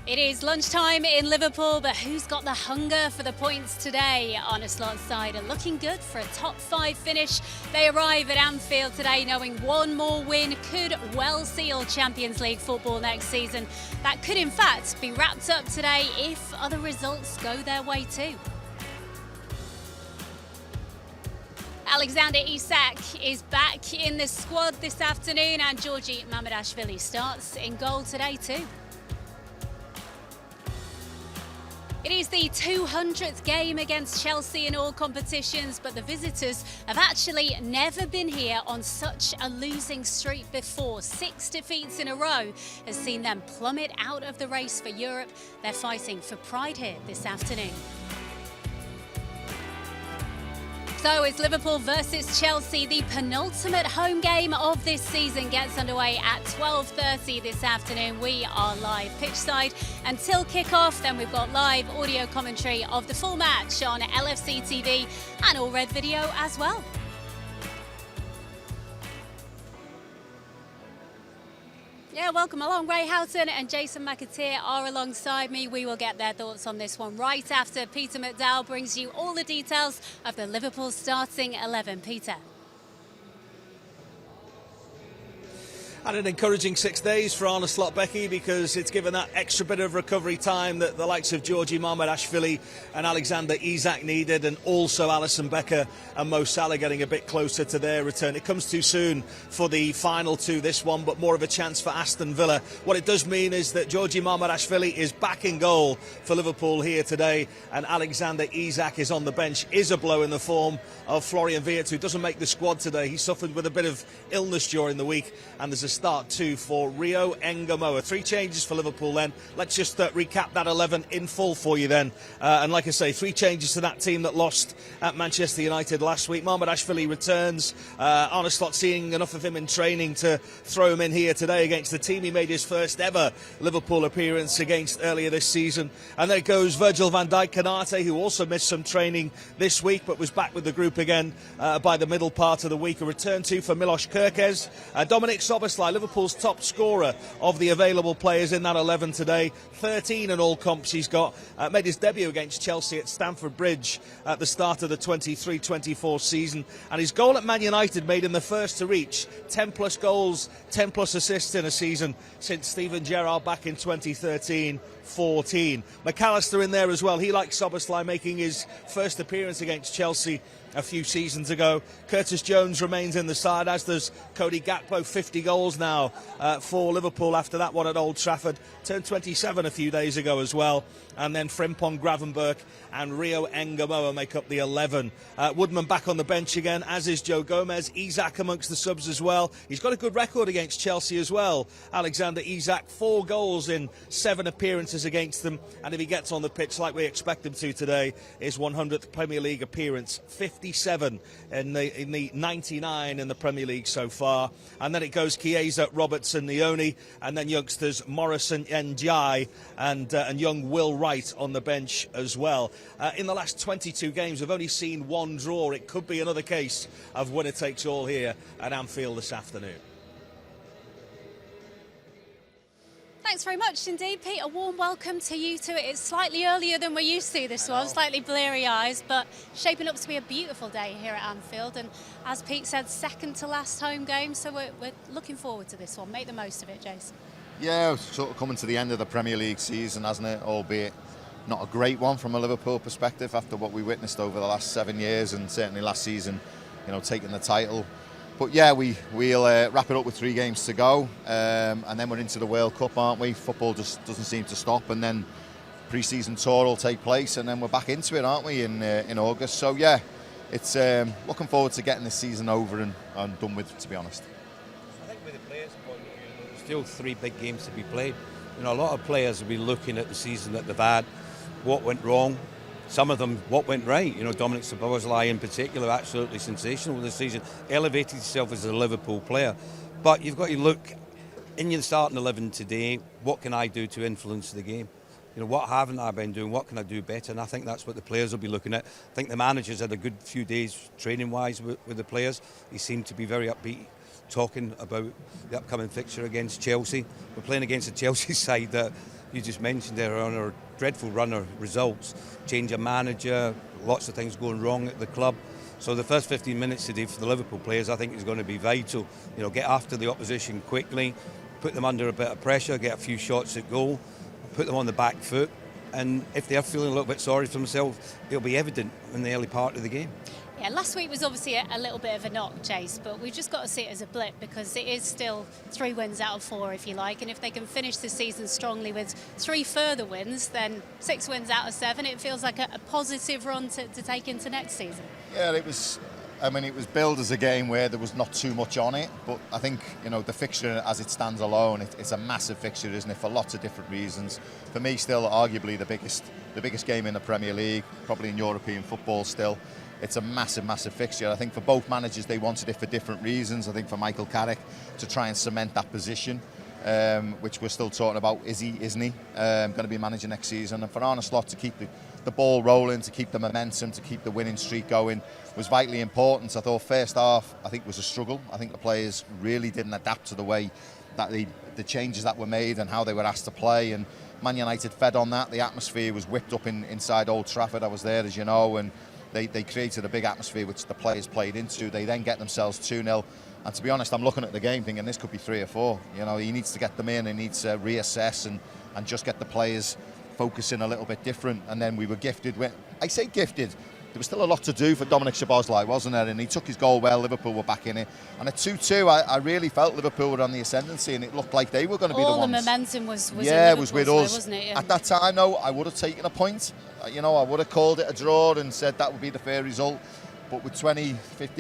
It is lunchtime in Liverpool, but who's got the hunger for the points today? Arne Slot's side are looking good for a top 5 finish. They arrive at Anfield today knowing one more win could well seal Champions League football next season. That could in fact be wrapped up today if other results go their way too. Alexander Isak is back in the squad this afternoon, and Georgi Mamardashvili starts in goal today too. It is the 200th game against Chelsea in all competitions, but the visitors have actually never been here on such a losing streak before. 6 defeats in a row has seen them plummet out of the race for Europe. They're fighting for pride here this afternoon. So it's Liverpool versus Chelsea. The penultimate home game of this season gets underway at 12:30 this afternoon. We are live pitchside until kick-off. Then we've got live audio commentary of the full match on LFC TV and all red video as well. Yeah, welcome along. Ray Houghton and Jason McAteer are alongside me. We will get their thoughts on this one right after Peter McDowell brings you all the details of the Liverpool starting 11. Peter. And an encouraging 6 days for Arne Slot, Becky, because it's given that extra bit of recovery time that the likes of Georgi Mamardashvili and Alexander Isak needed, and also Alisson Becker and Mo Salah getting a bit closer to their return. It comes too soon for the final two, this one, but more of a chance for Aston Villa. What it does mean is that Georgi Mamardashvili is back in goal for Liverpool here today, and Alexander Isak is on the bench. Is a blow in the form of Florian Wirtz, who doesn't make the squad today. He suffered with a bit of illness during the week, and there's a start too for Rio Engamoa. 3 changes for Liverpool then. Let's just recap that 11 in full for you then. And like I say, 3 changes to that team that lost at Manchester United last week. Mamardashvili returns. Arne Slot seeing enough of him in training to throw him in here today against the team he made his first ever Liverpool appearance against earlier this season. And then it goes Virgil van Dijk Canate, who also missed some training this week but was back with the group again by the middle part of the week. A return too for Milos Kerkez. Dominik Szoboszlai, Liverpool's top scorer of the available players in that 11 today. 13 in all comps he's got. Made his debut against Chelsea at Stamford Bridge at the start of the 23-24 season. And his goal at Man United made him the first to reach 10 plus goals, 10 plus assists in a season since Steven Gerrard back in 2013-14. McAllister in there as well. He, like Szoboszlai, making his first appearance against Chelsea a few seasons ago. Curtis Jones remains in the side, as does Cody Gakpo. 50 goals now for Liverpool after that one at Old Trafford. Turned 27 a few days ago as well. And then Frimpong Gravenberch and Rio Engamoa make up the 11. Woodman back on the bench again, as is Joe Gomez. Isak amongst the subs as well. He's got a good record against Chelsea as well. Alexander Isak, 4 goals in 7 appearances against them. And if he gets on the pitch like we expect him to today, his 100th Premier League appearance. 57 in the 99 in the Premier League so far. And then it goes Chiesa, Robertson, Nioni, and then youngsters Morrison, Ndiaye, and young Will Wright on the bench as well. In the last 22 games, we've only seen 1 draw. It could be another case of winner takes all here at Anfield this afternoon. Thanks very much indeed, Pete. A warm welcome to you too. It's slightly earlier than we're used to this one, slightly bleary eyes, but shaping up to be a beautiful day here at Anfield. And as Pete said, second to last home game, so we're looking forward to this one. Make the most of it, Jason. Yeah, sort of coming to the end of the Premier League season, hasn't it? Albeit not a great one from a Liverpool perspective after what we witnessed over the last 7 years, and certainly last season, you know, taking the title. But yeah, we'll wrap it up with 3 games to go, and then we're into the World Cup, aren't we? Football just doesn't seem to stop, and then pre-season tour will take place, and then we're back into it, aren't we, in August? So yeah, it's looking forward to getting this season over and done with, to be honest. I think with the players' point of view, there's still 3 big games to be played. You know, a lot of players will be looking at the season that they've had, what went wrong. Some of them, what went right. You know, Dominik Szoboszlai in particular, absolutely sensational this season. Elevated himself as a Liverpool player. But you've got to look, in your starting 11 today, what can I do to influence the game? You know, what haven't I been doing? What can I do better? And I think that's what the players will be looking at. I think the manager's had a good few days training-wise with the players. He seemed to be very upbeat, talking about the upcoming fixture against Chelsea. We're playing against a Chelsea side that you just mentioned there on our dreadful run of results, change of manager, lots of things going wrong at the club. So the first 15 minutes today for the Liverpool players, I think, is going to be vital. You know, get after the opposition quickly, put them under a bit of pressure, get a few shots at goal, put them on the back foot, and if they are feeling a little bit sorry for themselves, it'll be evident in the early part of the game. Yeah, last week was obviously a little bit of a knock, Chase, but we've just got to see it as a blip because it is still 3 wins out of 4, if you like, and if they can finish the season strongly with 3 further wins, then 6 wins out of 7, it feels like a positive run to take into next season. Yeah, it was billed as a game where there was not too much on it, but I think, you know, the fixture as it stands alone, it's a massive fixture, isn't it, for lots of different reasons. For me, still arguably the biggest game in the Premier League, probably in European football still. It's a massive fixture. I think for both managers, they wanted it for different reasons. I think for Michael Carrick to try and cement that position, which we're still talking about, isn't he going to be managing next season? And for Arne Slot to keep the ball rolling, to keep the momentum, to keep the winning streak going was vitally important. I thought first half, I think, was a struggle. I think the players really didn't adapt to the way that the changes that were made and how they were asked to play. And Man United fed on that. The atmosphere was whipped up inside Old Trafford. I was there, as you know, and they created a big atmosphere which the players played into. They then get themselves 2-0. And to be honest, I'm looking at the game thinking this could be 3 or 4. You know, he needs to get them in, he needs to reassess and just get the players focusing a little bit different. And then we were gifted with, I say gifted, there was still a lot to do for Dominic Szoboszlai, wasn't there? And he took his goal well, Liverpool were back in it. And at 2-2, I really felt Liverpool were on the ascendancy and it looked like they were going to be the ones. All the momentum was yeah, in it was with Liverpool, us. wasn't it? Yeah. At that time, though, I would have taken a point. You know, I would have called it a draw and said that would be the fair result. But with 20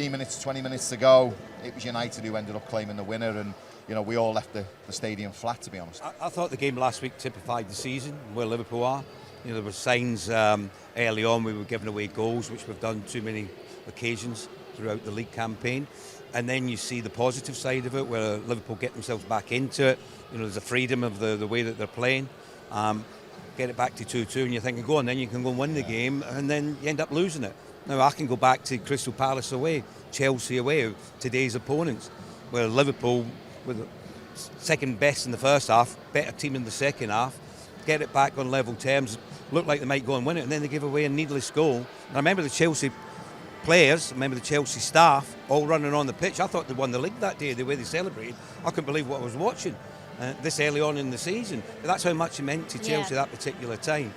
minutes to go, it was United who ended up claiming the winner. And, you know, we all left the stadium flat, to be honest. I thought the game last week typified the season, where Liverpool are. You know, there were signs early on we were giving away goals, which we've done too many occasions throughout the league campaign. And then you see the positive side of it, where Liverpool get themselves back into it. You know, there's a freedom of the way that they're playing. Get it back to 2-2 and you're thinking, go on then, you can go and win the game, and then you end up losing it. Now I can go back to Crystal Palace away, Chelsea away, today's opponents, where Liverpool were the second best in the first half, better team in the second half, get it back on level terms, look like they might go and win it, and then they give away a needless goal. And I remember the Chelsea players, I remember the Chelsea staff all running on the pitch. I thought they won the league that day, the way they celebrated. I couldn't believe what I was watching. This early on in the season. But that's how much it meant to Chelsea that particular time.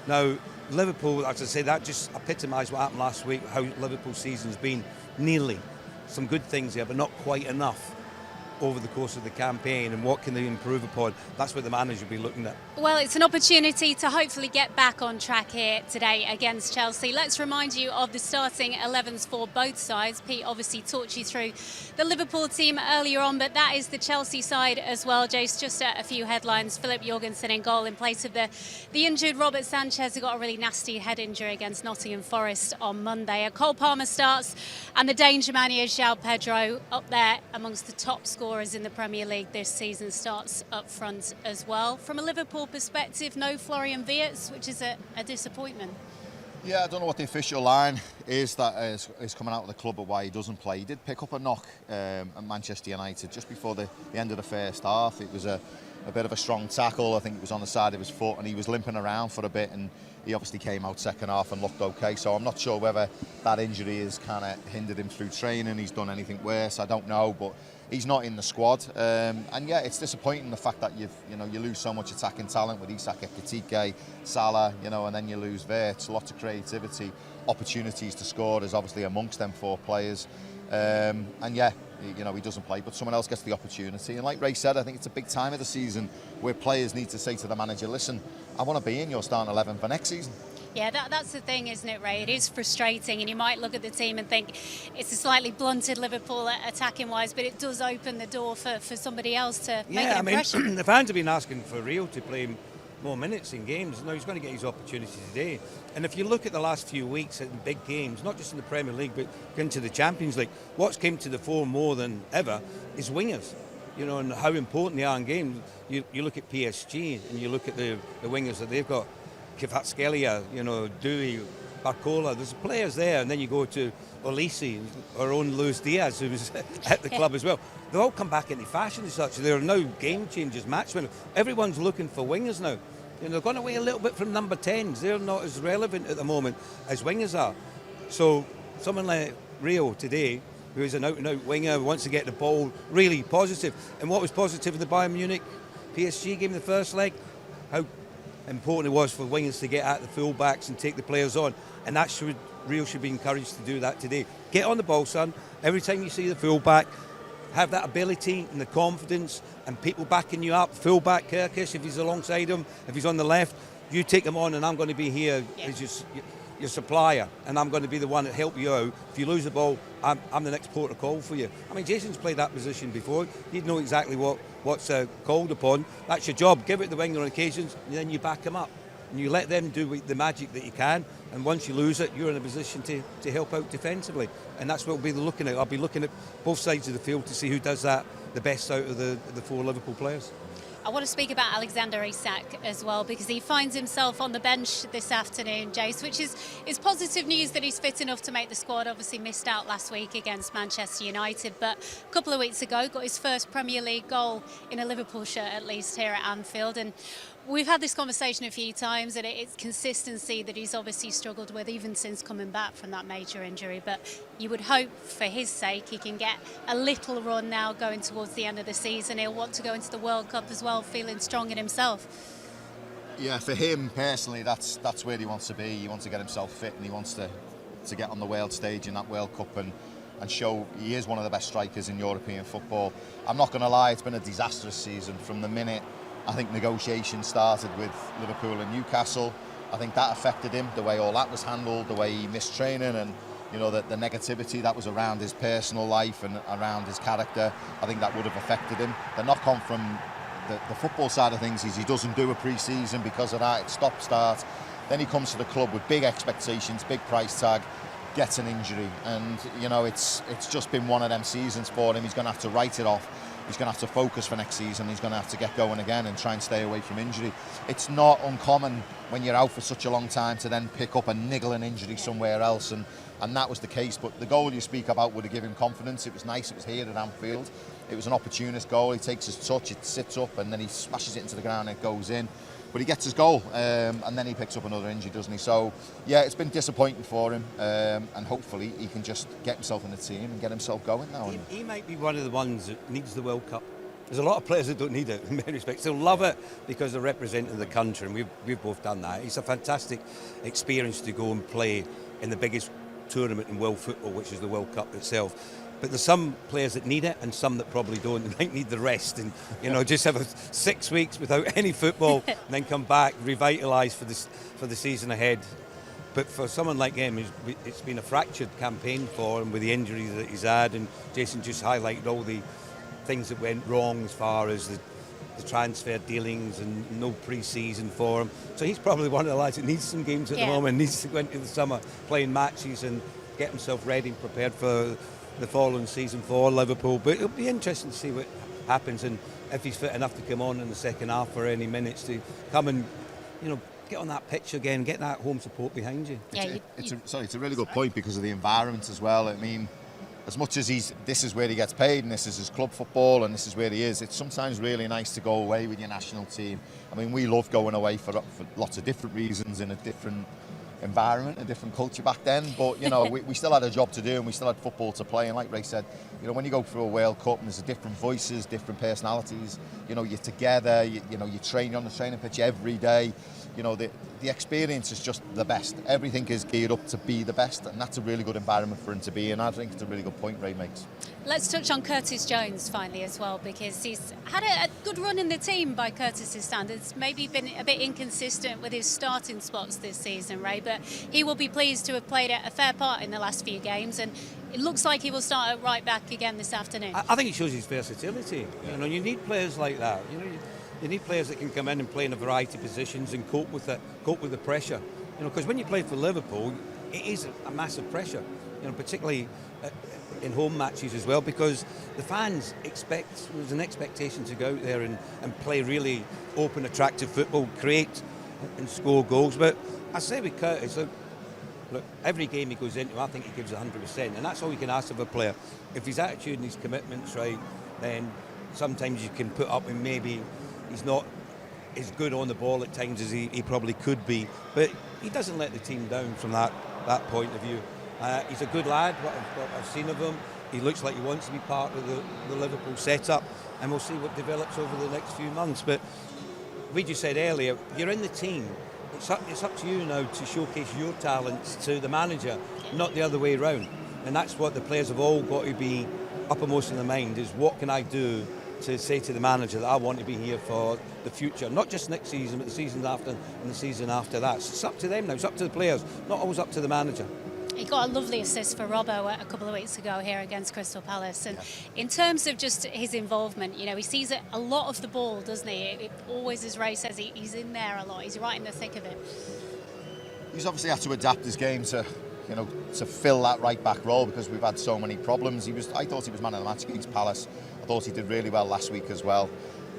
Now, Liverpool, as I say, that just epitomised what happened last week, how Liverpool's season's been. Nearly. Some good things here, but not quite enough over the course of the campaign, and what can they improve upon? That's what the manager will be looking at. Well, it's an opportunity to hopefully get back on track here today against Chelsea. Let's remind you of the starting 11s for both sides. Pete obviously talked you through the Liverpool team earlier on, but that is the Chelsea side as well. Jace, just a few headlines. Philip Jorgensen in goal in place of the injured Robert Sanchez, who got a really nasty head injury against Nottingham Forest on Monday. Cole Palmer starts, and the danger man is João Pedro, up there amongst the top scorers in the Premier League this season, starts up front as well. From a Liverpool perspective, no Florian Wirtz, which is a disappointment. Yeah, I don't know what the official line is that is coming out of the club or why he doesn't play. He did pick up a knock at Manchester United just before the end of the first half. It was a bit of a strong tackle. I think it was on the side of his foot and he was limping around for a bit, and he obviously came out second half and looked okay. So I'm not sure whether that injury has kind of hindered him through training. He's done anything worse, I don't know, but he's not in the squad. And yeah, it's disappointing the fact that you lose so much attacking talent with Isak, Ekitike, Salah, and then you lose Wirtz. Lots of creativity, opportunities to score is obviously amongst them 4 players. And yeah, he doesn't play, but someone else gets the opportunity. And like Ray said, I think it's a big time of the season where players need to say to the manager, listen, I want to be in your starting 11 for next season. Yeah, that's the thing, isn't it, Ray? It is frustrating, and you might look at the team and think it's a slightly blunted Liverpool attacking-wise, but it does open the door for somebody else to make an impression. I mean, the fans have been asking for Rio to play more minutes in games. Now he's going to get his opportunity today. And if you look at the last few weeks in big games, not just in the Premier League, but into the Champions League, what's came to the fore more than ever is wingers. And how important they are in games. You look at PSG and you look at the wingers that they've got. Kvaratskhelia, Dewey, Barcola. There's players there, and then you go to Olise, our own Luis Diaz, who was at the club as well. They all come back into fashion as such. They're now game changers, matchmen. Everyone's looking for wingers now. They're gone away a little bit from number 10s. They're not as relevant at the moment as wingers are. So someone like Rio today, who is an out-and-out winger, wants to get the ball, really positive. And what was positive in the Bayern Munich PSG game in the first leg? How important it was for wingers to get at the full-backs and take the players on. And Rio should be encouraged to do that today. Get on the ball, son. Every time you see the full-back, have that ability and the confidence and people backing you up. Full-back Kirkus, if he's alongside him, if he's on the left, you take him on and I'm going to be here as your supplier, and I'm going to be the one that help you out. If you lose the ball, I'm the next port of call for you. I mean, Jason's played that position before. He'd know exactly what's called upon. That's your job. Give it the winger on occasions, and then you back him up. And you let them do the magic that you can, and once you lose it, you're in a position to help out defensively. And that's what we'll be looking at. I'll be looking at both sides of the field to see who does that the best out of the 4 Liverpool players. I want to speak about Alexander Isak as well, because he finds himself on the bench this afternoon, Jace, which is positive news that he's fit enough to make the squad. Obviously missed out last week against Manchester United, but a couple of weeks ago got his first Premier League goal in a Liverpool shirt, at least here at Anfield. And we've had this conversation a few times, and it's consistency that he's obviously struggled with even since coming back from that major injury. But you would hope for his sake he can get a little run now going towards the end of the season. He'll want to go into the World Cup as well, feeling strong in himself. Yeah, for him personally, that's where he wants to be. He wants to get himself fit, and he wants to get on the world stage in that World Cup and show he is one of the best strikers in European football. I'm not going to lie, it's been a disastrous season from the minute I think negotiations started with Liverpool and Newcastle. I think that affected him, the way all that was handled, the way he missed training, and the negativity that was around his personal life and around his character. I think that would have affected him. The knock-on from the football side of things is he doesn't do a pre-season because of that. It's stop-start. Then he comes to the club with big expectations, big price tag, gets an injury, and it's just been one of them seasons for him. He's going to have to write it off. He's going to have to focus for next season. He's going to have to get going again and try and stay away from injury. It's not uncommon when you're out for such a long time to then pick up a niggling injury somewhere else, and that was the case. But the goal you speak about would have given him confidence. It was nice. It was here at Anfield. It was an opportunist goal. He takes his touch, it sits up, and then he smashes it into the ground and it goes in. But he gets his goal, and then he picks up another injury, doesn't he? So, yeah, it's been disappointing for him, and hopefully he can just get himself in the team and get himself going now. He might be one of the ones that needs the World Cup. There's a lot of players that don't need it in many respects. They'll love it because they're representing the country, and we've both done that. It's a fantastic experience to go and play in the biggest tournament in world football, which is the World Cup itself. But there's some players that need it and some that probably don't. They might need the rest and just have 6 weeks without any football and then come back revitalised for the season ahead. But for someone like him, it's been a fractured campaign for him with the injuries that he's had, and Jason just highlighted all the things that went wrong as far as the transfer dealings and no pre-season for him. So he's probably one of the lads that needs some games at the moment, needs to go into the summer playing matches and get himself ready and prepared for the following season for Liverpool. But it'll be interesting to see what happens and if he's fit enough to come on in the second half for any minutes to come and get on that pitch again, get that home support behind you. It's a really good point because of the environment as well. I mean, as much as this is where he gets paid and this is his club football and this is where he is, it's sometimes really nice to go away with your national team. I mean, we love going away for lots of different reasons in a different environment, a different culture back then, but we still had a job to do and we still had football to play. And like Ray said, when you go through a World Cup and there's different voices, different personalities, you're together, you train on the training pitch every day. The experience is just the best. Everything is geared up to be the best, and that's a really good environment for him to be in. I think it's a really good point Ray makes. Let's touch on Curtis Jones finally as well, because he's had a good run in the team by Curtis's standards. Maybe been a bit inconsistent with his starting spots this season, Ray, but he will be pleased to have played a fair part in the last few games, and it looks like he will start at right back again this afternoon. I think it shows his versatility. You need players like that. You need players that can come in and play in a variety of positions and cope with the pressure. Because when you play for Liverpool, it is a massive pressure. Particularly in home matches as well, because the fans there's an expectation to go out there and play really open, attractive football, create and score goals. But I say with Curtis, look, every game he goes into, I think he gives 100%, and that's all you can ask of a player. If his attitude and his commitment's right, then sometimes you can put up with maybe he's not as good on the ball at times as he probably could be, but he doesn't let the team down from that point of view. He's a good lad, what I've seen of him. He looks like he wants to be part of the Liverpool setup, and we'll see what develops over the next few months. But we just said earlier, you're in the team. It's up to you now to showcase your talents to the manager, not the other way around. And that's what the players have all got to be uppermost in their mind, is what can I do to say to the manager that I want to be here for the future, not just next season, but the season after and the season after that. So it's up to them now, it's up to the players, not always up to the manager. He got a lovely assist for Robbo a couple of weeks ago here against Crystal Palace. And in terms of just his involvement, you know, he sees a lot of the ball, doesn't he? It always, as Ray says, he's in there a lot. He's right in the thick of it. He's obviously had to adapt his game to, you know, to fill that right back role, because we've had so many problems. I thought he was man of the match against Palace. I thought he did really well last week as well.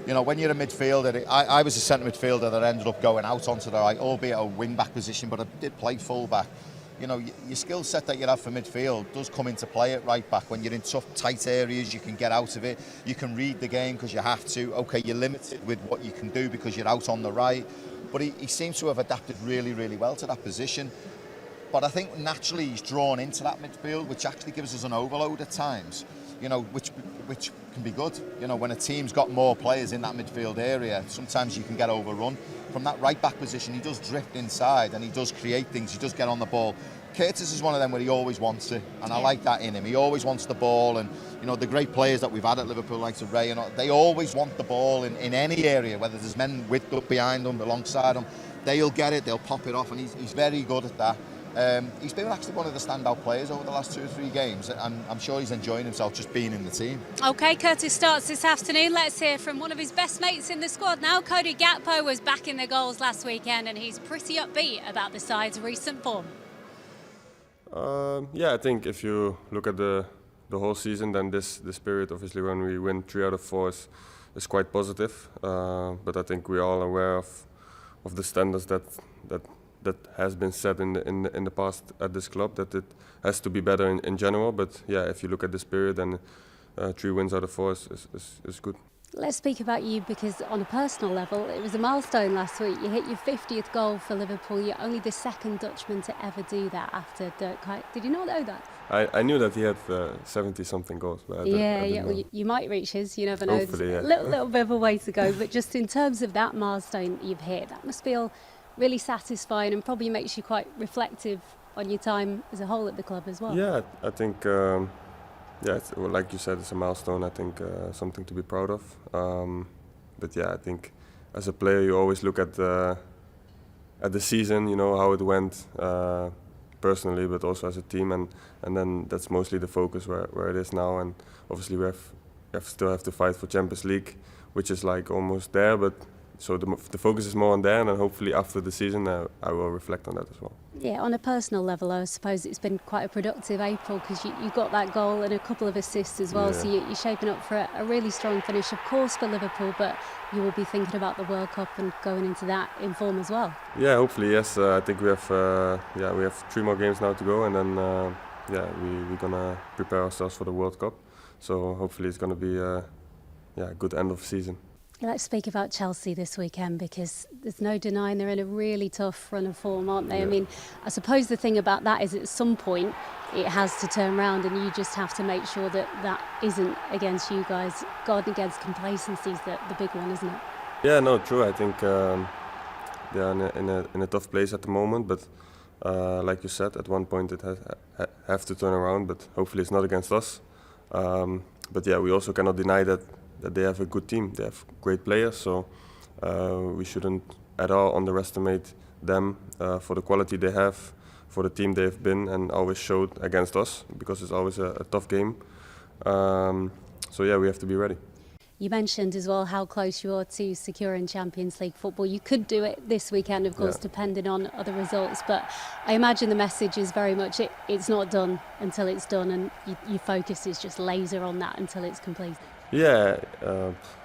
You know, when you're a midfielder, I was a centre midfielder that ended up going out onto the right, albeit a wing back position, but I did play full back. You know, your skill set that you have for midfield does come into play at right back. When you're in tough, tight areas, you can get out of it. You can read the game because you have to. Okay, you're limited with what you can do because you're out on the right. But he seems to have adapted really, really well to that position. But I think naturally he's drawn into that midfield, which actually gives us an overload at times, you know, which can be good. You know, when a team's got more players in that midfield area, sometimes you can get overrun. From that right back position, he does drift inside and he does create things, he does get on the ball. Curtis is one of them where he always wants it, and I like that in him. He always wants the ball, and you know, the great players that we've had at Liverpool, like Ray, and they always want the ball in any area, whether there's men width up behind them, alongside them, they'll get it, they'll pop it off, and he's very good at that. He's been actually one of the standout players over the last 2 or 3 games, and I'm sure he's enjoying himself just being in the team. OK, Curtis starts this afternoon. Let's hear from one of his best mates in the squad now. Cody Gakpo was back in the goals last weekend, and he's pretty upbeat about the side's recent form. Yeah, I think if you look at the whole season, then this period, obviously, when we win 3 out of 4 is quite positive. But I think we're all aware of the standards that has been set in the past at this club, that it has to be better in general. But yeah, if you look at this period, then 3 wins out of 4 is good. Let's speak about you, because on a personal level, it was a milestone last week. You hit your 50th goal for Liverpool. You're only the second Dutchman to ever do that after Dirk Kuyt. Did you not know that? I knew that he had 70-something goals. But I didn't well, you might reach his. You never know. Hopefully, There's yeah. a little bit of a way to go. But just in terms of that milestone you've hit, that must feel really satisfying and probably makes you quite reflective on your time as a whole at the club as well. Yeah, I think, like you said, it's a milestone. I think something to be proud of. But yeah, I think as a player, you always look at the season, you know, how it went personally, but also as a team, and then that's mostly the focus where it is now. And obviously, we still have to fight for Champions League, which is like almost there, but. So the focus is more on there, and then hopefully after the season I will reflect on that as well. Yeah, on a personal level, I suppose it's been quite a productive April, because you got that goal and a couple of assists as well, so you're shaping up for a really strong finish, of course, for Liverpool, but you will be thinking about the World Cup and going into that in form as well. Yeah, hopefully, yes. I think we have 3 more games now to go, and then we're gonna prepare ourselves for the World Cup. So hopefully it's gonna be a good end of season. Let's speak about Chelsea this weekend, because there's no denying they're in a really tough run of form, aren't they? Yeah. I mean, I suppose the thing about that is at some point it has to turn around, and you just have to make sure that isn't against you guys. Guarding against complacency is the big one, isn't it? Yeah, no, true. I think they are in a tough place at the moment, but like you said, at one point it have to turn around, but hopefully it's not against us. But yeah, we also cannot deny that they have a good team. They have great players, so we shouldn't at all underestimate them for the quality they have, for the team they've been and always showed against us, because it's always a tough game. So yeah, we have to be ready. You mentioned as well how close you are to securing Champions League football. You could do it this weekend, of course, depending on other results, but I imagine the message is very much it's not done until it's done, and your focus is just laser on that until it's completed. Yeah,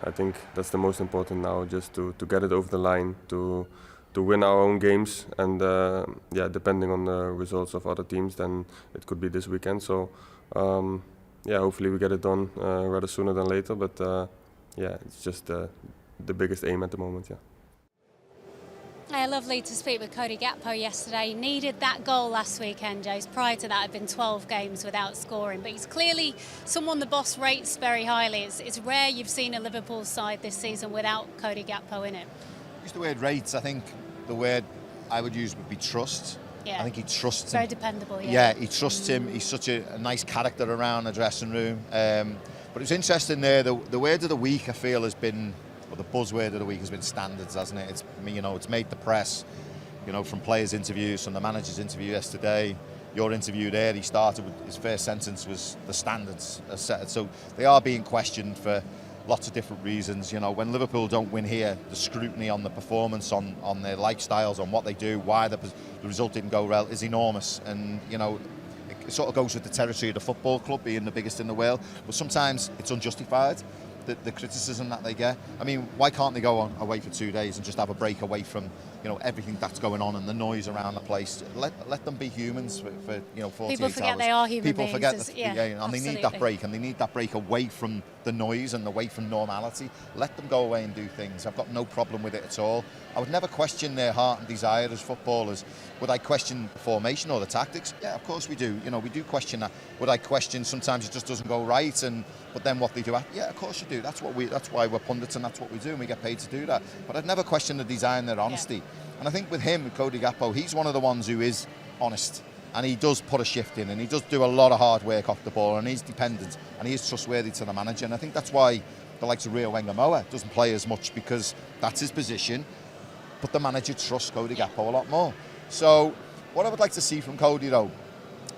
I think that's the most important now, just to get it over the line, to to win our own games, and depending on the results of other teams, then it could be this weekend. So hopefully we get it done rather sooner than later. But it's just the biggest aim at the moment. Yeah. Lovely to speak with Cody Gakpo yesterday. Needed that goal last weekend, James. Prior to that, had been 12 games without scoring. But he's clearly someone the boss rates very highly. It's rare you've seen a Liverpool side this season without Cody Gakpo in it. Use the word rates. I think the word I would use would be trust. Yeah. I think he trusts him. Very dependable, yeah. Yeah, he trusts him. He's such a nice character around the dressing room. But it's interesting there, the word of the week I feel has been, well, the buzzword of the week has been standards, hasn't it? It's made the press, from players' interviews, from the manager's interview yesterday, your interview there, he started with his first sentence was the standards are set. So they are being questioned for lots of different reasons. When Liverpool don't win here, the scrutiny on the performance, on their lifestyles, on what they do, why the result didn't go well is enormous. And, it sort of goes with the territory of the football club being the biggest in the world. But sometimes it's unjustified, the criticism that they get. I mean, why can't they go away for 2 days and just have a break away from everything that's going on and the noise around the place? Let them be humans for 48 hours. People forget they are human People beings. forget And they need that break, and they need that break away from the noise and away from normality. Let them go away and do things. I've got no problem with it at all. I would never question their heart and desire as footballers. Would I question the formation or the tactics? Yeah, of course we do. We do question that. Would I question sometimes it just doesn't go right, but then what they do? Yeah, of course you do. That's why we're pundits, and that's what we do, and we get paid to do that. But I'd never question the desire and their honesty. Yeah. And I think with him, with Cody Gakpo, he's one of the ones who is honest, and he does put a shift in, and he does do a lot of hard work off the ball, and he's dependent, and he is trustworthy to the manager. And I think that's why the likes of Rio Wengamoa doesn't play as much, because that's his position, but the manager trusts Cody Gakpo a lot more. So what I would like to see from Cody, though,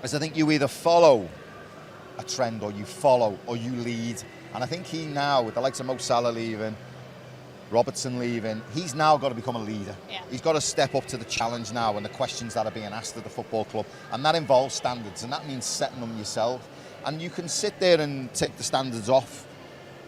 is I think you either follow a trend, or you follow, or you lead. And I think he now, with the likes of Mo Salah leaving, Robertson leaving, he's now got to become a leader. Yeah. He's got to step up to the challenge now and the questions that are being asked of the football club. And that involves standards, and that means setting them yourself. And you can sit there and take the standards off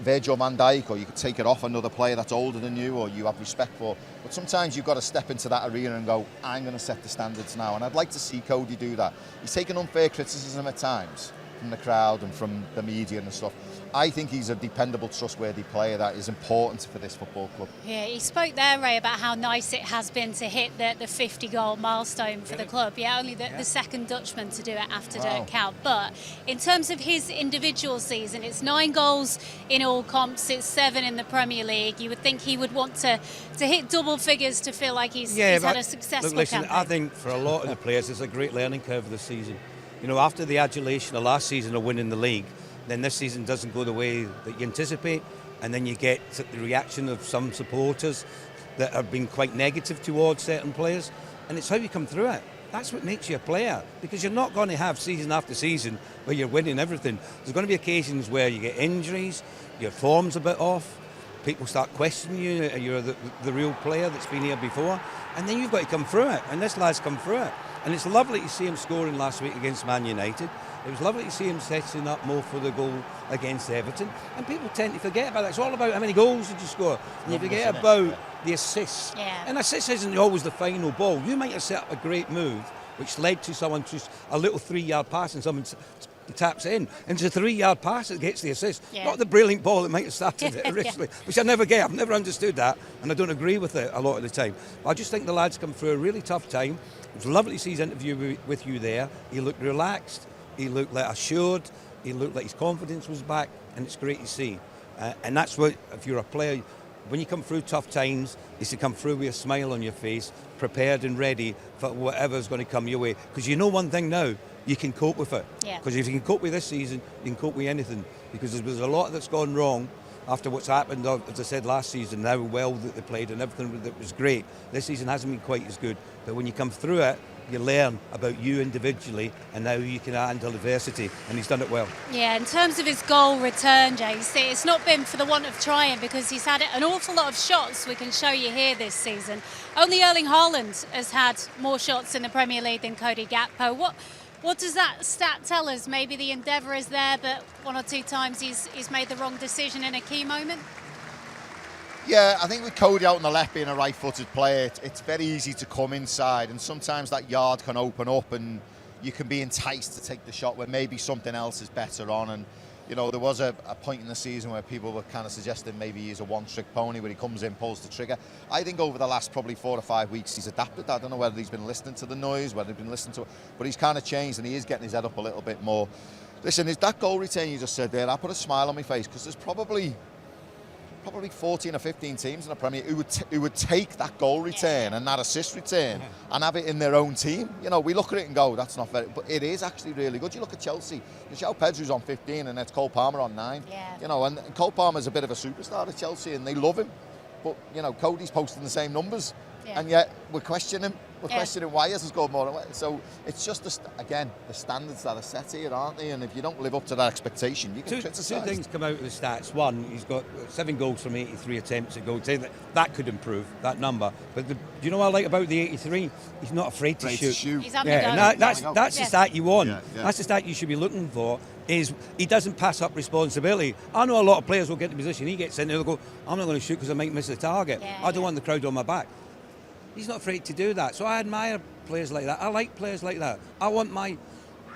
Virgil van Dijk, or you could take it off another player that's older than you or you have respect for. But sometimes you've got to step into that arena and go, I'm going to set the standards now. And I'd like to see Cody do that. He's taken unfair criticism at times from the crowd and from the media and stuff. I think he's a dependable, trustworthy player that is important for this football club. Yeah, he spoke there, Ray, about how nice it has been to hit the 50-goal milestone for the club. Yeah, only the second Dutchman to do it after Dirk Kuyt. But in terms of his individual season, it's 9 goals in all comps, it's 7 in the Premier League. You would think he would want to hit double figures to feel like he's had a successful campaign. I think for a lot of the players, it's a great learning curve this season. After the adulation of last season of winning the league, then this season doesn't go the way that you anticipate, and then you get the reaction of some supporters that have been quite negative towards certain players, and it's how you come through it. That's what makes you a player, because you're not going to have season after season where you're winning everything. There's going to be occasions where you get injuries, your form's a bit off, people start questioning you, you're the real player that's been here before, and then you've got to come through it, and this lad's come through it. And it's lovely to see him scoring last week against Man United. It was lovely to see him setting up more for the goal against Everton. And people tend to forget about that. It's all about how many goals did you score. And you forget about the assists. Yeah. And assists isn't always the final ball. You might have set up a great move, which led to someone just a little 3-yard pass, and someone taps it in. And it's a 3-yard pass that gets the assist. Yeah. Not the brilliant ball that might have started it originally, which I never get. I've never understood that, and I don't agree with it a lot of the time. But I just think the lad's come through a really tough time. It was lovely to see his interview with you there. He looked relaxed, he looked like assured, he looked like his confidence was back, and it's great to see. And that's what, if you're a player, when you come through tough times, is to come through with a smile on your face, prepared and ready for whatever's going to come your way. Because you know one thing now, you can cope with it. Because if you can cope with this season, you can cope with anything. Because there's a lot that's gone wrong after what's happened, as I said, last season, how well that they played and everything that was great. This season hasn't been quite as good. But when you come through it, you learn about you individually and how you can handle adversity, and he's done it well. Yeah, in terms of his goal return, James, it's not been for the want of trying, because he's had an awful lot of shots we can show you here this season. Only Erling Haaland has had more shots in the Premier League than Cody Gakpo. What does that stat tell us? Maybe the endeavour is there, but 1 or 2 times he's made the wrong decision in a key moment? Yeah, I think with Cody out on the left being a right-footed player, it's very easy to come inside, and sometimes that yard can open up and you can be enticed to take the shot where maybe something else is better on. And there was a point in the season where people were kind of suggesting maybe he's a one-trick pony where he comes in, pulls the trigger. I think over the last probably 4 or 5 weeks he's adapted. I don't know whether he's been listening to the noise, whether he's been listening to it, but he's kind of changed and he is getting his head up a little bit more. Listen, is that goal return you just said there, I put a smile on my face because there's probably 14 or 15 teams in the Premier who would take that goal return and that assist return and have it in their own team. We look at it and go, that's not very, but it is actually really good. You look at Chelsea, João Pedro's on 15 and it's Cole Palmer on 9. Yeah. And Cole Palmer's a bit of a superstar at Chelsea and they love him, but Cody's posting the same numbers, and yet we're questioning him. We're questioning why he hasn't scored more. So it's just, the standards that are set here, aren't they? And if you don't live up to that expectation, you get criticised. Two things come out of the stats. One, he's got 7 goals from 83 attempts at goal. That could improve, that number. But do you know what I like about the 83? He's not afraid to shoot. He's that's the stat you want. That's the stat you should be looking for, is he doesn't pass up responsibility. I know a lot of players will get in the position, he gets in there, they'll go, I'm not going to shoot because I might miss the target. I don't want the crowd on my back. He's not afraid to do that. So I admire players like that. I like players like that. I want my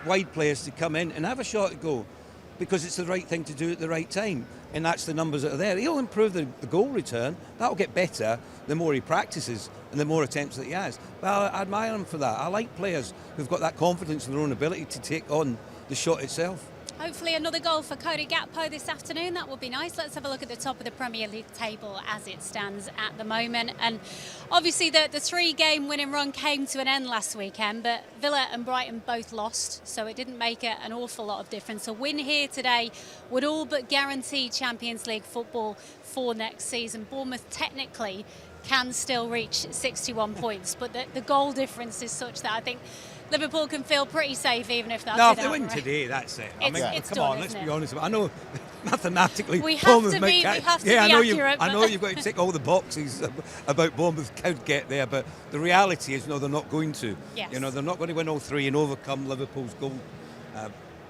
wide players to come in and have a shot at goal because it's the right thing to do at the right time. And that's the numbers that are there. He'll improve the goal return. That'll get better the more he practices and the more attempts that he has. But I admire him for that. I like players who've got that confidence in their own ability to take on the shot itself. Hopefully another goal for Cody Gakpo this afternoon. That would be nice. Let's have a look at the top of the Premier League table as it stands at the moment. And obviously the 3-game winning run came to an end last weekend, but Villa and Brighton both lost, so it didn't make an awful lot of difference. A win here today would all but guarantee Champions League football for next season. Bournemouth technically can still reach 61 points, but the goal difference is such that I think Liverpool can feel pretty safe even if that's No, if they win today, that's it. It's come done, on, let's isn't be it? honest. I know mathematically we have Bournemouth to might be I know accurate. I know you've got to tick all the boxes about Bournemouth could get there, but the reality is, no, they're not going to. Yes. They're not going to win all 3 and overcome Liverpool's goal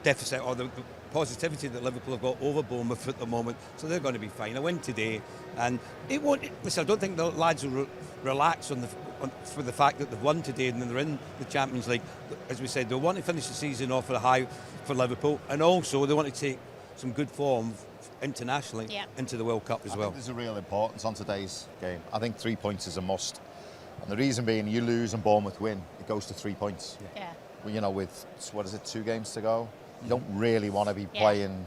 deficit or the positivity that Liverpool have got over Bournemouth at the moment, so they're going to be fine. A win today, and it won't. Listen, I don't think the lads will relax for the fact that they've won today and they're in the Champions League. As we said, they want to finish the season off at a high for Liverpool, and also they want to take some good form internationally into the World Cup as well. I think there's a real importance on today's game. I think 3 points is a must, and the reason being, you lose and Bournemouth win, it goes to 3 points. Well, with 2 games to go, you don't really want to be playing.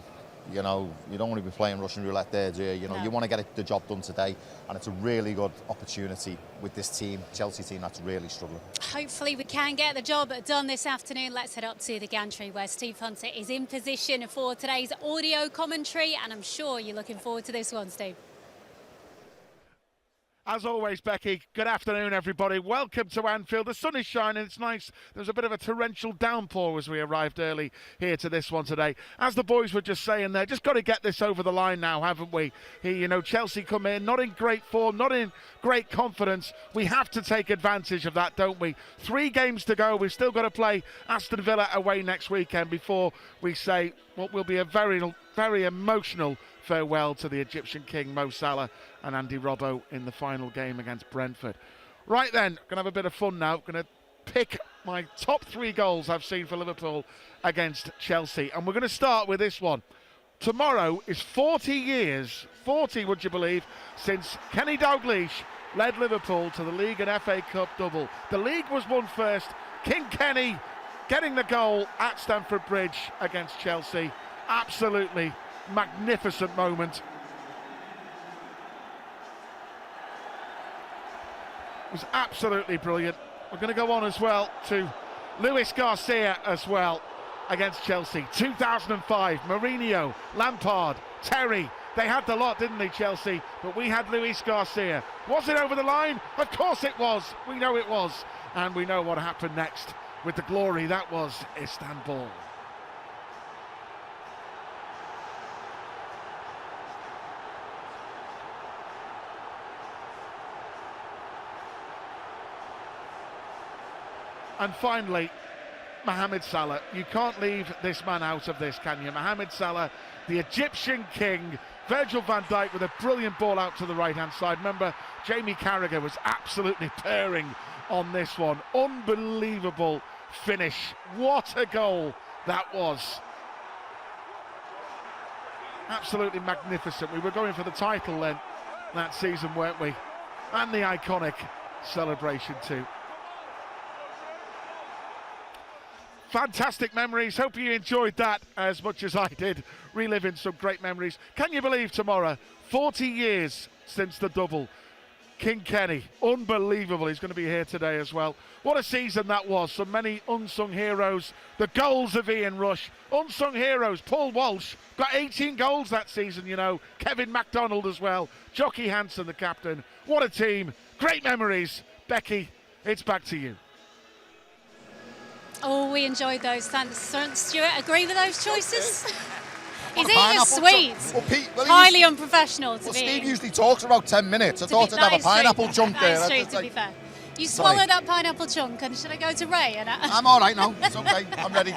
You don't want to be playing Russian roulette there, do you? You want to get the job done today, and it's a really good opportunity with this team, Chelsea team, that's really struggling. Hopefully we can get the job done this afternoon. Let's head up to the gantry where Steve Hunter is in position for today's audio commentary, and I'm sure you're looking forward to this one, Steve. As always, Becky, good afternoon, everybody. Welcome to Anfield. The sun is shining. It's nice. There's a bit of a torrential downpour as we arrived early here to this one today. As the boys were just saying there, just got to get this over the line now, haven't we? Here, Chelsea come in, not in great form, not in great confidence. We have to take advantage of that, don't we? 3 games to go. We've still got to play Aston Villa away next weekend before we say what will be a very, very emotional farewell to the Egyptian king Mo Salah and Andy Robbo in the final game against Brentford. Right then, going to have a bit of fun now. Going to pick my top 3 goals I've seen for Liverpool against Chelsea. And we're going to start with this one. Tomorrow is 40 years, 40 would you believe, since Kenny Dalglish led Liverpool to the League and FA Cup double. The league was won first. King Kenny getting the goal at Stamford Bridge against Chelsea. Absolutely magnificent moment. It was absolutely brilliant. We're going to go on as well to Luis Garcia as well against Chelsea. 2005, Mourinho, Lampard, Terry. They had the lot, didn't they, Chelsea? But we had Luis Garcia. Was it over the line? Of course it was. We know it was. And we know what happened next with the glory that was Istanbul. And finally, Mohamed Salah. You can't leave this man out of this, can you? Mohamed Salah, the Egyptian king. Virgil van Dijk with a brilliant ball out to the right-hand side. Remember, Jamie Carragher was absolutely purring on this one. Unbelievable finish. What a goal that was. Absolutely magnificent. We were going for the title then that season, weren't we? And the iconic celebration too. Fantastic memories. Hope you enjoyed that as much as I did, reliving some great memories. Can you believe tomorrow, 40 years since the double? King Kenny, unbelievable. He's going to be here today as well. What a season that was. So many unsung heroes. The goals of Ian Rush. Unsung heroes. Paul Walsh got 18 goals that season, you know. Kevin MacDonald as well. Jockey Hansen, the captain. What a team. Great memories. Becky, it's back to you. Oh, we enjoyed those. Thanks, Stuart. Agree with those choices? He's a eating a pineapple sweet. Well, Pete, Highly unprofessional to well, be. Steve usually talks about 10 minutes. I thought I'd have a pineapple chunk there. That is true, to be fair. You swallowed that pineapple chunk, and should I go to Ray? I'm all right now. It's okay. I'm ready.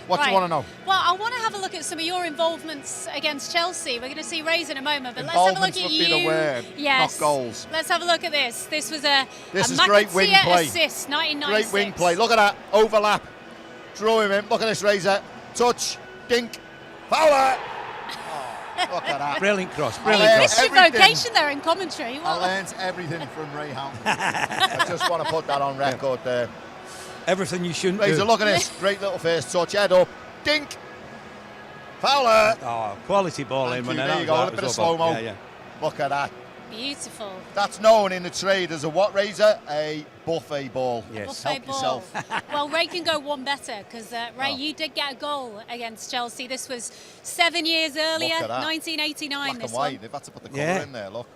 What do you want to know? Well, I want to have a look at some of your involvements against Chelsea. We're going to see Ray's in a moment, but let's have a look at you. Be the word, yes. not goals. Let's have a look at this. This was a great wing play. Assist, 1996. Great wing play. Look at that. Overlap. Draw him in. Look at this, Razor. Touch. Dink. Fowler. Look at that. Brilliant cross. Brilliant cross. Christian vocation there in commentary. I learned everything from Ray Houghton. I just want to put that on record there. Everything you shouldn't Razor, do. look at this. Great little first touch. Head up. Dink. Fowler. Oh, quality ball in. There you go. A bit of slow-mo. Yeah. Look at that. Beautiful. That's known in the trade as a what, Razor? A buffet ball. Yes. Buffet Help ball. yourself. Well, Ray can go one better because Ray, you did get a goal against Chelsea. This was 7 years earlier, Look at that. 1989. Black this and white. one. They've had to put the colour in there, look.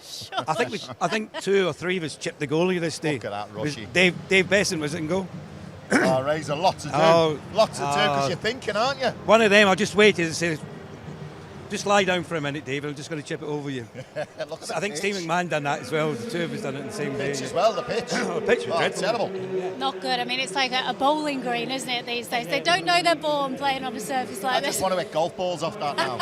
Sure. I think 2 or 3 of us chipped the goalie this day. Look at that, Rushy. Dave Besson was in goal. Oh, Razor, lots to do. Lots to do because you're thinking, aren't you? One of them, I just waited and said, just lie down for a minute, Dave. I'm just going to chip it over you. Look at I think Steve McMahon done that as well. The two of us done it in the same day. pitch as well, the pitch. The pitch was dreadful. Terrible. Not good. I mean, it's like a bowling green, isn't it, these days? They don't know they're born playing on a surface like I this. just want to hit golf balls off that now.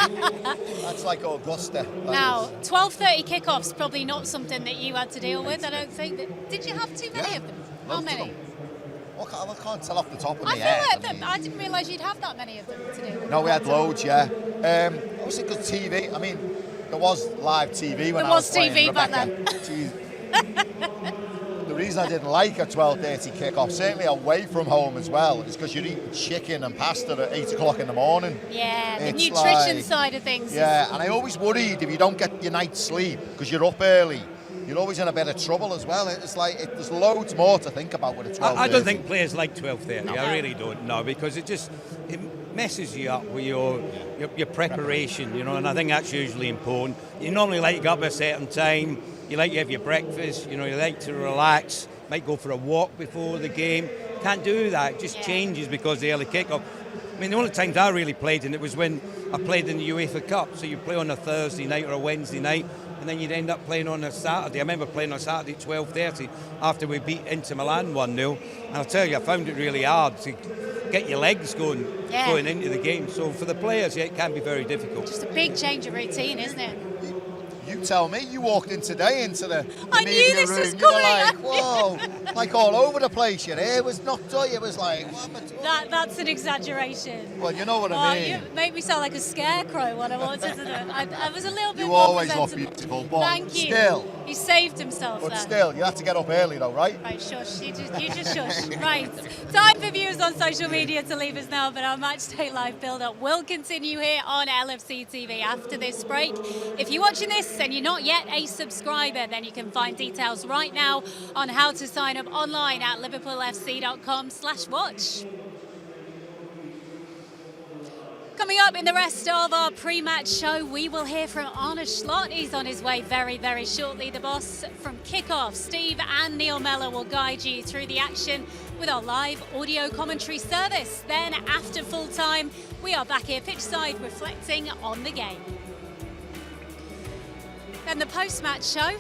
That's like Augusta. Now, 12:30 kickoffs, probably not something that you had to deal with, I don't think. Did you have too many of them? How Loads of many? them. Well, I can't tell off the top of my I head. feel like I didn't realise you'd have that many of them to deal with. No, we had loads, yeah. Obviously, because TV, I mean, there was live TV when There I was was playing TV back Rebecca. The reason I didn't like a 12:30 kickoff, certainly away from home as well, is because you're eating chicken and pasta at 8 o'clock in the morning. Yeah, the It's nutrition like- side of things. Yeah, and I always worried if you don't get your night's sleep because you're up early, you're always in a bit of trouble as well. It's like there's loads more to think about with a 12:30. I don't think players like 12:30. I really don't. No, because it messes you up with your preparation, you know. And I think that's usually important. You normally like to get up at a certain time. You like to have your breakfast. You know, you like to relax. Might go for a walk before the game. Can't do that. It just changes because of the early kick-off. I mean, the only times I really played in it was when I played in the UEFA Cup. So you play on a Thursday night or a Wednesday night, and then you'd end up playing on a Saturday. I remember playing on Saturday at 12:30 after we beat Inter Milan 1-0. And I'll tell you, I found it really hard to get your legs going into the game. So for the players, it can be very difficult. Just a big change of routine, isn't it? You tell me, you walked in today into the I media knew this room, was you were coming. like, whoa, like all over the place. Your hair was knocked out, you was like, what am I doing? That's an exaggeration. Well, you know what Oh, I mean. you made me sound like a scarecrow when I walked into the... I was a little bit You more always look presentable. beautiful, but Thank you. still. He saved himself But there. still, you have to get up early though, right? Right, shush. You just shush. Right. Time for viewers on social media to leave us now, but our Matchday Live build-up will continue here on LFC TV after this break. If you're watching this and you're not yet a subscriber, then you can find details right now on how to sign up online at liverpoolfc.com/watch. Coming up in the rest of our pre-match show, we will hear from Arne Slot. He's on his way very, very shortly. The boss from kickoff, Steve and Neil Mellor will guide you through the action with our live audio commentary service. Then after full time, we are back here pitchside reflecting on the game. Then the post-match show,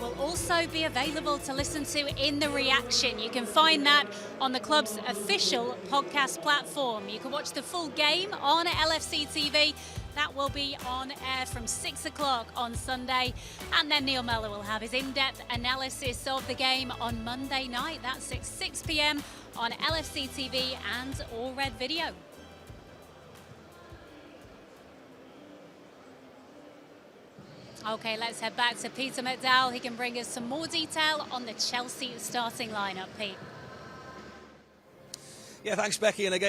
will also be available to listen to in the reaction. You can find that on the club's official podcast platform. You can watch the full game on LFC TV. That will be on air from 6 o'clock on Sunday. And then Neil Mellor will have his in-depth analysis of the game on Monday night. That's at 6 p.m. on LFC TV and All Red Video. Okay, let's head back to Peter McDowell. He can bring us some more detail on the Chelsea starting lineup, Pete. Yeah, thanks, Becky. And again,